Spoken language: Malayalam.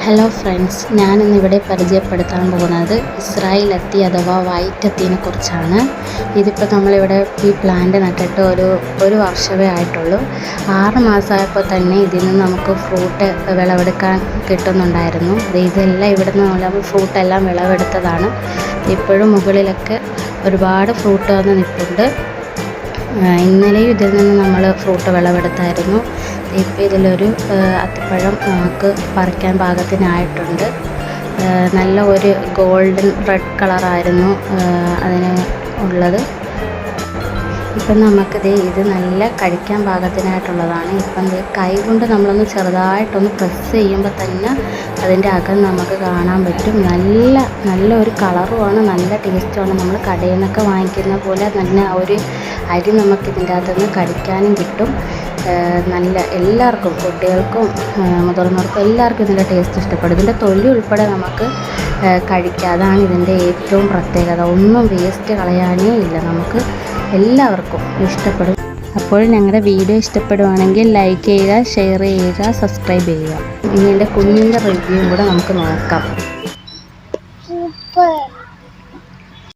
ഹലോ ഫ്രണ്ട്സ്, ഞാനിന്നിവിടെ പരിചയപ്പെടുത്താൻ പോകുന്നത് ഇസ്രായേൽ അത്തി അഥവാ വൈറ്റ് അത്തീനെ കുറിച്ചാണ്. ഇതിപ്പോൾ നമ്മളിവിടെ ഈ പ്ലാന്റ് നട്ടിട്ട് ഒരു വർഷമേ ആയിട്ടുള്ളൂ. 6 മാസമായപ്പോൾ തന്നെ ഇതിൽ നിന്ന് നമുക്ക് ഫ്രൂട്ട് വിളവെടുക്കാൻ കിട്ടുന്നുണ്ടായിരുന്നു. ഇതെല്ലാം ഇവിടെ നിന്ന് ഫ്രൂട്ടെല്ലാം വിളവെടുത്തതാണ്. ഇപ്പോഴും മുകളിലൊക്കെ ഒരുപാട് ഫ്രൂട്ട് വന്ന് നിൽപ്പുണ്ട്. ഇന്നലെയും ഇതിൽ നിന്ന് നമ്മൾ ഫ്രൂട്ട് വിളവെടുത്തായിരുന്നു. ഇപ്പോൾ ഇതിലൊരു അത്തിപ്പഴം നമുക്ക് പറിക്കാൻ പാകത്തിനായിട്ടുണ്ട്. നല്ല ഒരു ഗോൾഡൻ റെഡ് കളറായിരുന്നു അതിന് ഉള്ളത്. ഇപ്പം നമുക്കിത് ഇത് നല്ല കഴിക്കാൻ പാകത്തിനായിട്ടുള്ളതാണ്. ഇപ്പം കൈ കൊണ്ട് നമ്മളൊന്ന് ചെറുതായിട്ടൊന്ന് പ്രസ് ചെയ്യുമ്പോൾ തന്നെ അതിൻ്റെ അകം നമുക്ക് കാണാൻ പറ്റും. നല്ല ഒരു കളറുമാണ്, നല്ല ടേസ്റ്റുമാണ്. നമ്മൾ കടയിൽ നിന്നൊക്കെ വാങ്ങിക്കുന്ന പോലെ തന്നെ ഒരു അരി നമുക്കിതിൻ്റെ അകത്തുനിന്ന് കഴിക്കാനും കിട്ടും. എല്ലാവർക്കും, കുട്ടികൾക്കും മുതിർന്നവർക്കും എല്ലാവർക്കും ഇതിൻ്റെ ടേസ്റ്റ് ഇഷ്ടപ്പെടും. ഇതിൻ്റെ തൊലി ഉൾപ്പെടെ നമുക്ക് കഴിക്കാം. അതാണ് ഇതിൻ്റെ ഏറ്റവും പ്രത്യേകത. ഒന്നും വേസ്റ്റ് കളയാനേ ഇല്ല, നമുക്ക് എല്ലാവർക്കും ഇഷ്ടപ്പെടും. അപ്പോൾ ഞങ്ങളുടെ വീഡിയോ ഇഷ്ടപ്പെടുവാണെങ്കിൽ ലൈക്ക് ചെയ്യുക, ഷെയർ ചെയ്യുക, സബ്സ്ക്രൈബ് ചെയ്യുക. ഇനി എൻ്റെ കുഞ്ഞിൻ്റെ റിവ്യൂവും കൂടെ നമുക്ക് നോക്കാം.